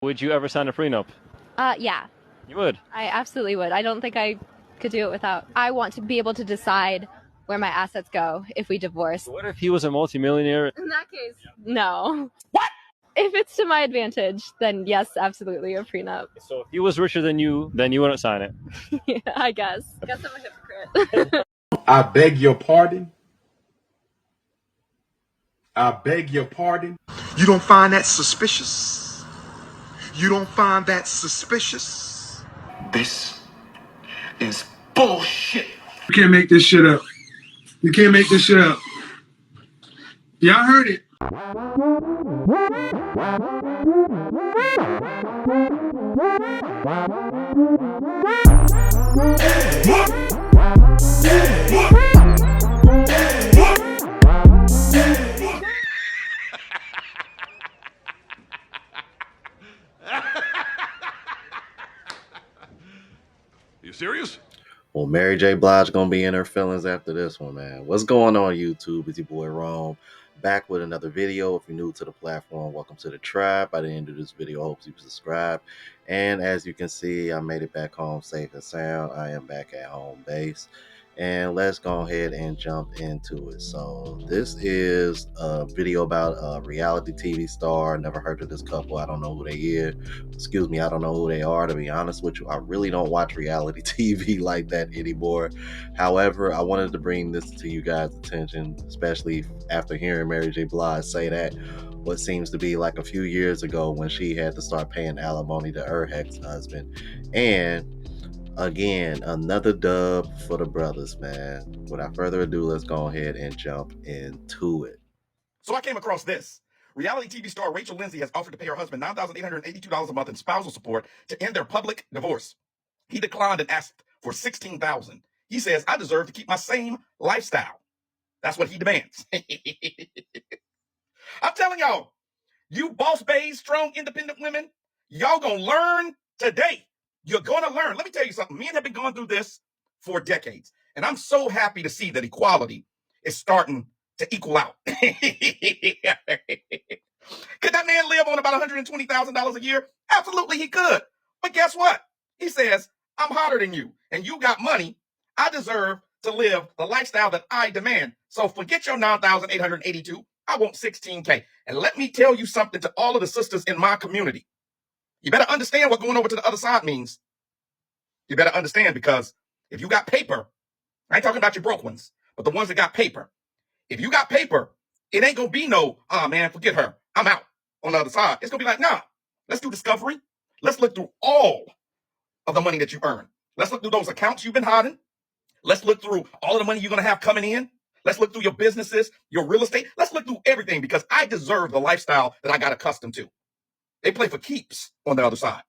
Would you ever sign a prenup? Yeah, You would. I absolutely would. I don't think I could do it without. I want to be able to decide where my assets go if we divorce. What if he was a multimillionaire? In that case, no. What? If it's to my advantage, then yes, absolutely a prenup. So if he was richer than you, then you wouldn't sign it. Yeah, I guess. Guess I'm a hypocrite. I beg your pardon. I beg your pardon. You don't find that suspicious? You don't find that suspicious? This is bullshit. You can't make this shit up. You can't make this shit up. Y'all heard it. You serious? Well, Mary J. Blige gonna be in her feelings after this one, man. What's going on, YouTube? It's your boy Rome, back with another video. If you're new to the platform, welcome to the tribe. By the end of this video, I hope you subscribe. And as you can see, I made it back home safe and sound. I am back at home base. And let's go ahead and jump into it. So this is a video about a reality TV star. Never heard of this couple. I don't know who they is. Excuse me, I don't know who they are, to be honest with you. I really don't watch reality TV like that anymore. However, I wanted to bring this to you guys' attention, especially after hearing Mary J. Blige say that what seems to be like a few years ago when she had to start paying alimony to her ex-husband. And again, another dub for the brothers, man. Without further ado, let's go ahead and jump into it. So I came across this. Reality TV star Rachel Lindsay has offered to pay her husband $9,882 a month in spousal support to end their public divorce. He declined and asked for $16,000. He says, I deserve to keep my same lifestyle. That's what he demands. I'm telling y'all, you boss bays, strong, independent women, y'all gonna learn today. You're going to learn. Let me tell you something. Men have been going through this for decades. And I'm so happy to see that equality is starting to equal out. Could that man live on about $120,000 a year? Absolutely he could. But guess what? He says, I'm hotter than you and you got money. I deserve to live the lifestyle that I demand. So forget your $9,882. I want $16K. And let me tell you something to all of the sisters in my community. You better understand what going over to the other side means. You better understand, because if you got paper, I ain't talking about your broke ones, but the ones that got paper. If you got paper, it ain't going to be no, oh man, forget her, I'm out on the other side. It's going to be like, nah, let's do discovery. Let's look through all of the money that you earn. Let's look through those accounts you've been hiding. Let's look through all of the money you're going to have coming in. Let's look through your businesses, your real estate. Let's look through everything, because I deserve the lifestyle that I got accustomed to. They play for keeps on the other side.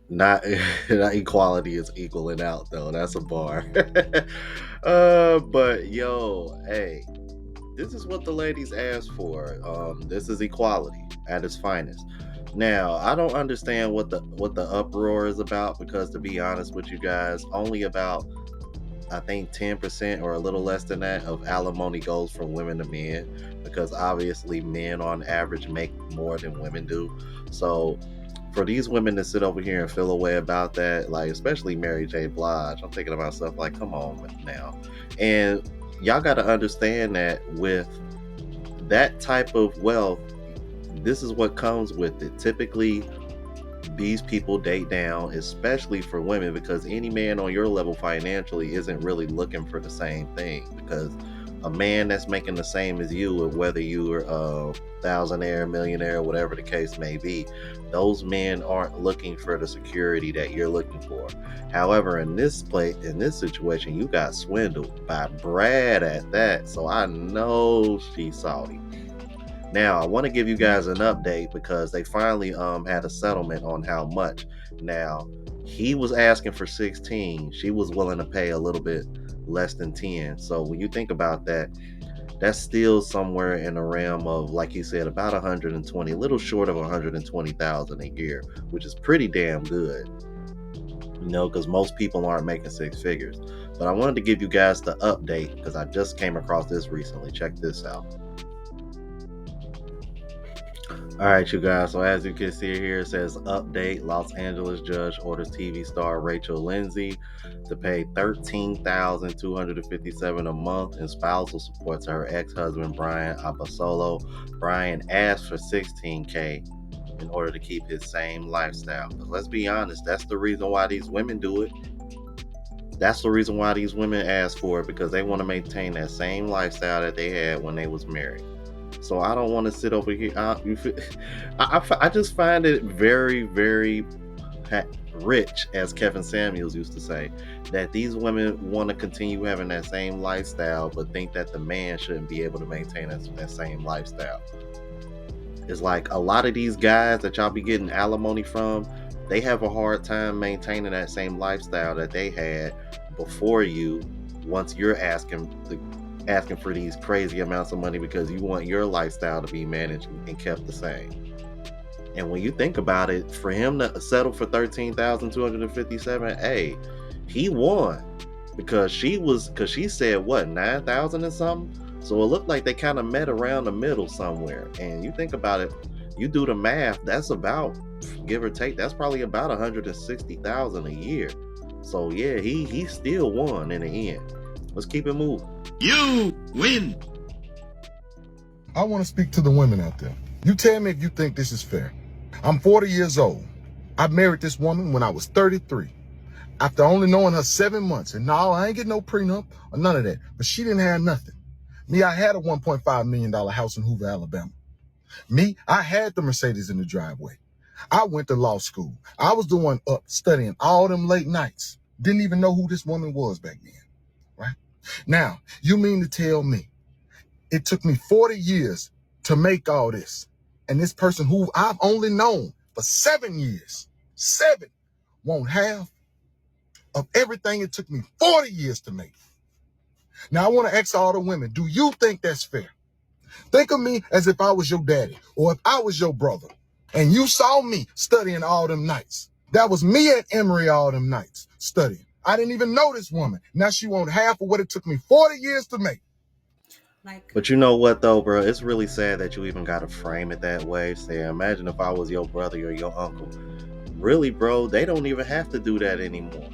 Not equality is equaling out, though. That's a bar. But yo, hey, this is what the ladies asked for. This is equality at its finest. Now, I don't understand what the uproar is about, because to be honest with you guys, only about, I think, 10% or a little less than that of alimony goes from women to men, because obviously men on average make more than women do. So for these women to sit over here and feel a way about that, like especially Mary J. Blige, I'm thinking to myself, like, come on now. And y'all got to understand that with that type of wealth, this is what comes with it. Typically, these people date down, especially for women, because any man on your level financially isn't really looking for the same thing. Because a man that's making the same as you, whether you're a thousandaire, millionaire, whatever the case may be, those men aren't looking for the security that you're looking for. However, in this situation, you got swindled by Brad at that. So I know she's salty. Now, I want to give you guys an update, because they finally had a settlement on how much. Now, he was asking for 16. She was willing to pay a little bit less than 10. So when you think about that, that's still somewhere in the realm of, like he said, about 120, a little short of 120,000 a year, which is pretty damn good. You know, because most people aren't making six figures. But I wanted to give you guys the update, because I just came across this recently. Check this out. All right, you guys. So as you can see here, it says update: Los Angeles judge orders TV star Rachel Lindsay to pay $13,257 a month in spousal support to her ex-husband Brian Abasolo. Brian asked for $16K in order to keep his same lifestyle. But let's be honest, that's the reason why these women do it. That's the reason why these women ask for it, because they want to maintain that same lifestyle that they had when they was married. So I don't want to sit over here. I just find it very, very rich, as Kevin Samuels used to say, that these women want to continue having that same lifestyle, but think that the man shouldn't be able to maintain that same lifestyle. It's like a lot of these guys that y'all be getting alimony from, they have a hard time maintaining that same lifestyle that they had before you, once you're asking for these crazy amounts of money because you want your lifestyle to be managed and kept the same. And when you think about it, for him to settle for $13,257, hey, he won, because she said what, 9,000 and something. So it looked like they kind of met around the middle somewhere. And you think about it, you do the math, that's about, give or take, that's probably about 160,000 a year. So yeah, he still won in the end. Let's keep it moving. You win. I want to speak to the women out there. You tell me if you think this is fair. I'm 40 years old. I married this woman when I was 33. After only knowing her 7 months. And no, I ain't getting no prenup or none of that. But she didn't have nothing. Me, I had a $1.5 million house in Hoover, Alabama. Me, I had the Mercedes in the driveway. I went to law school. I was the one up studying all them late nights. Didn't even know who this woman was back then, right? Now, you mean to tell me it took me 40 years to make all this, and this person who I've only known for 7 years, won't have of everything it took me 40 years to make? Now, I want to ask all the women, do you think that's fair? Think of me as if I was your daddy or if I was your brother and you saw me studying all them nights. That was me at Emory all them nights studying. I didn't even know this woman. Now she won't half of what it took me 40 years to make. But you know what though, bro? It's really sad that you even got to frame it that way. Say, imagine if I was your brother or your uncle. Really, bro, they don't even have to do that anymore.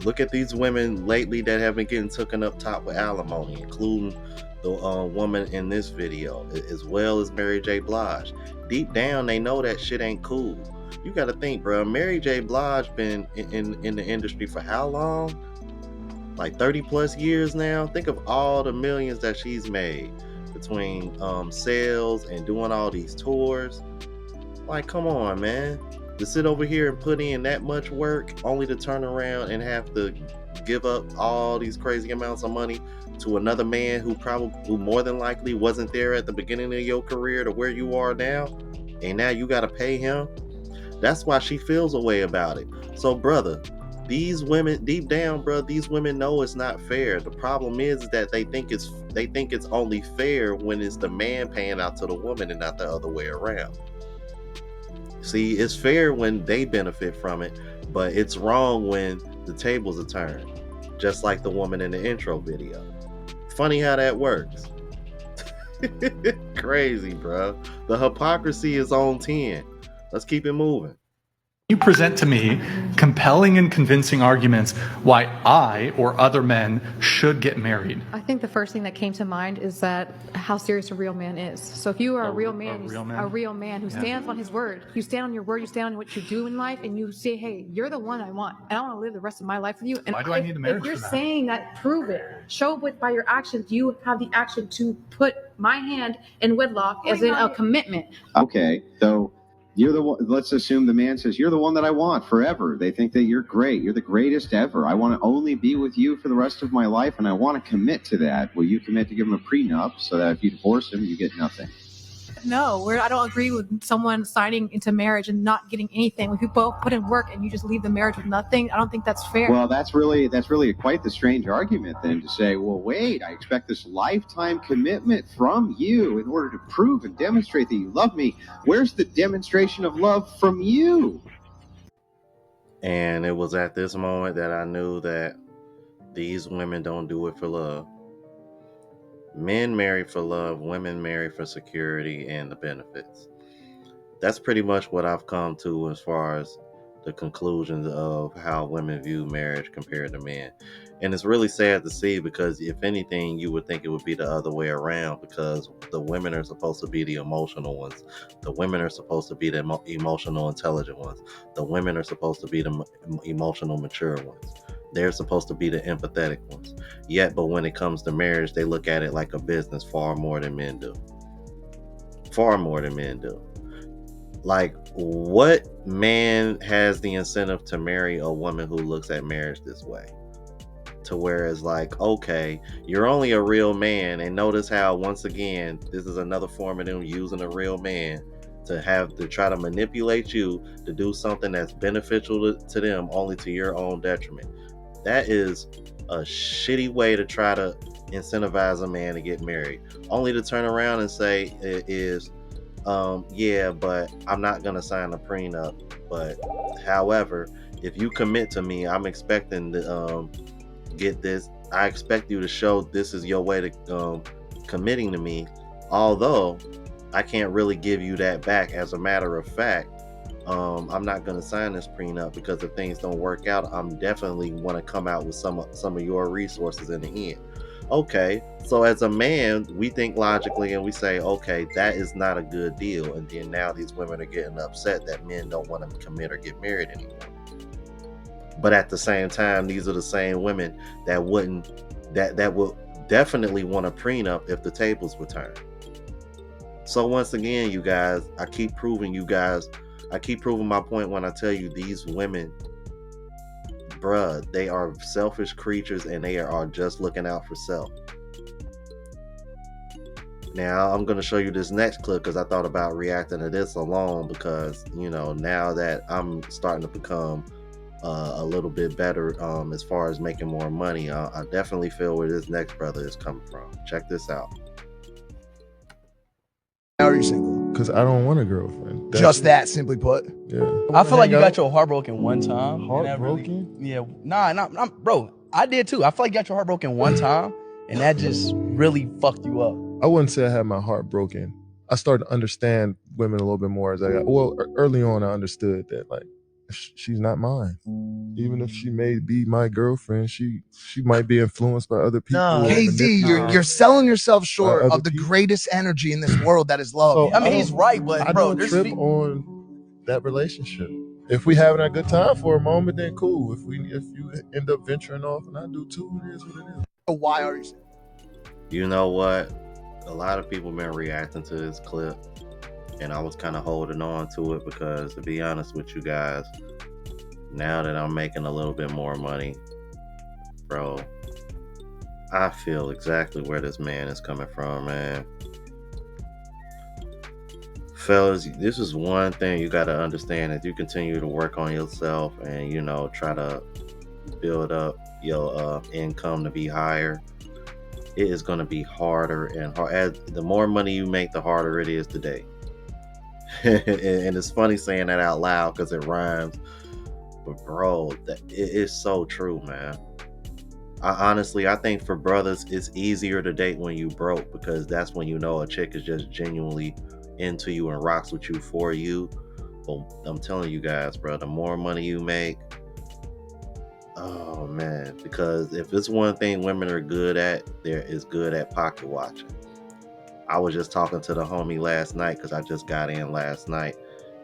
Look at these women lately that have been getting taken up top with alimony, including the woman in this video, as well as Mary J. Blige. Deep down, they know that shit ain't cool. You got to think, bro. Mary J. Blige been in the industry for how long? Like 30 plus years now. Think of all the millions that she's made between sales and doing all these tours. Like, come on, man. To sit over here and put in that much work only to turn around and have to give up all these crazy amounts of money to another man who more than likely wasn't there at the beginning of your career to where you are now, and now you got to pay him. That's why she feels a way about it. So, brother, these women, deep down, bro, these women know it's not fair. The problem is that they think it's only fair when it's the man paying out to the woman and not the other way around. See, it's fair when they benefit from it, but it's wrong when the tables are turned, just like the woman in the intro video. Funny how that works. Crazy, bro. The hypocrisy is on 10. Let's keep it moving. You present to me compelling and convincing arguments why I or other men should get married. I think the first thing that came to mind is that how serious a real man is. So if you are a real man who stands on his word, you stand on your word, you stand on what you do in life, and you say, hey, you're the one I want, and I want to live the rest of my life with you. And why do I need a marriage if you're for that? saying that, prove it. Show it by your actions. You have the action to put my hand in wedlock as in a commitment. Okay, so you're the one. Let's assume the man says, you're the one that I want forever. They think that you're great. You're the greatest ever. I want to only be with you for the rest of my life, and I want to commit to that. Will you commit to give him a prenup so that if you divorce him, you get nothing? No, I don't agree with someone signing into marriage and not getting anything. When you both put in work and you just leave the marriage with nothing, I don't think that's fair. Well, that's really quite the strange argument then, to say, well, wait, I expect this lifetime commitment from you in order to prove and demonstrate that you love me. Where's the demonstration of love from you? And it was at this moment that I knew that these women don't do it for love. Men marry for love, women marry for security and the benefits. that's pretty much what I've come to as far as the conclusions of how women view marriage compared to men. And it's really sad to see, because if anything, you would think it would be the other way around, because the women are supposed to be the emotional ones. The women are supposed to be the emotional intelligent ones. The women are supposed to be the emotional mature ones. They're supposed to be the empathetic ones. Yet, but when it comes to marriage, they look at it like a business far more than men do. Far more than men do. Like, what man has the incentive to marry a woman who looks at marriage this way? To where it's like, okay, you're only a real man. And notice how, once again, this is another form of them using a real man to try to manipulate you to do something that's beneficial to them, only to your own detriment. That is a shitty way to try to incentivize a man to get married, only to turn around and say it is, yeah, but I'm not gonna sign a prenup. But however, if you commit to me, I'm expecting to get this. I expect you to show this is your way to committing to me, although I can't really give you that back. As a matter of fact, I'm not going to sign this prenup, because if things don't work out, I'm definitely want to come out with some of your resources in the end. Okay, so as a man, we think logically and we say, okay, that is not a good deal. And then now these women are getting upset that men don't want to commit or get married anymore. But at the same time, these are the same women that would definitely want a prenup if the tables were turned. So once again, you guys, I keep proving my point when I tell you these women, bruh, they are selfish creatures, and they are just looking out for self. Now I'm going to show you this next clip, because I thought about reacting to this alone, because, you know, now that I'm starting to become a little bit better as far as making more money, I definitely feel where this next brother is coming from. Check this out. How are you single? Because I don't want a girlfriend. Just that, simply put. Yeah. I feel like you got your heart broken one time. Heartbroken? Yeah. Nah, bro, I did too. I feel like you got your heart broken one time, and that just really fucked you up. I wouldn't say I had my heart broken. I started to understand women a little bit more as I got, well, early on I understood that, like, she's not mine. Even if she may be my girlfriend, she might be influenced by other people. No. KD, you're selling yourself short of the greatest energy in this world, that is love. So I mean, he's right, but I bro, don't trip on that relationship. If we having a good time for a moment, then cool. If you end up venturing off and I do too, it is what it is. Why are you single? You know what? A lot of people been reacting to this clip, and I was kind of holding on to it, because to be honest with you guys, now that I'm making a little bit more money, bro, I feel exactly where this man is coming from, man. Fellas, this is one thing you got to understand. As you continue to work on yourself and, you know, try to build up your income to be higher, it is going to be harder and hard. As the more money you make, the harder it is to date. And it's funny saying that out loud because it rhymes, but bro, it is so true, man. I think for brothers, it's easier to date when you broke, because that's when you know a chick is just genuinely into you and rocks with you for you. But I'm telling you guys, bro, the more money you make, oh man, because if it's one thing women are good at, they're good at pocket watching. I was just talking to the homie last night, because I just got in last night,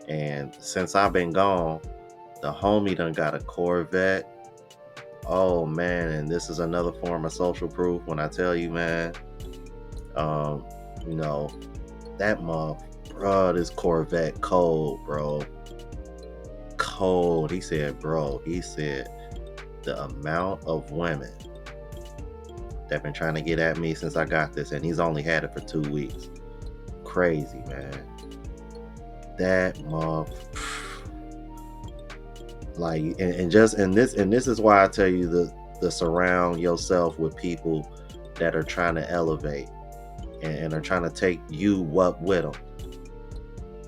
and since I've been gone, the homie done got a Corvette. Oh man, and this is another form of social proof when I tell you, man, you know, that bro, this Corvette cold, bro. Cold. He said the amount of women that been trying to get at me since I got this, and he's only had it for 2 weeks. Crazy, man. That like, and this is why I tell you to surround yourself with people that are trying to elevate and are trying to take you up with them.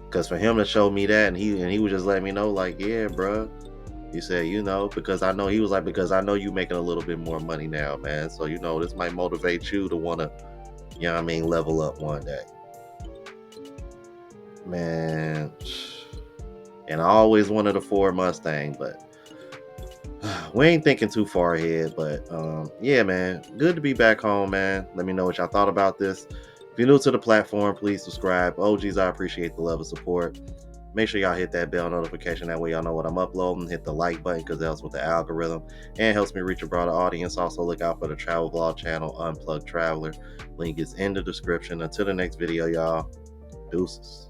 Because for him to show me that, and he was just letting me know, like, yeah, bro. He said, you know, because I know you making a little bit more money now, man. So, you know, this might motivate you to want to, you know what I mean, level up one day. Man, and I always wanted a Ford Mustang, but we ain't thinking too far ahead. But yeah, man, good to be back home, man. Let me know what y'all thought about this. If you're new to the platform, please subscribe. OGs, I appreciate the love and support. Make sure y'all hit that bell notification. That way y'all know what I'm uploading. Hit the like button because it helps with the algorithm and helps me reach a broader audience. Also, look out for the travel vlog channel, Unplugged Traveler. Link is in the description. Until the next video, y'all. Deuces.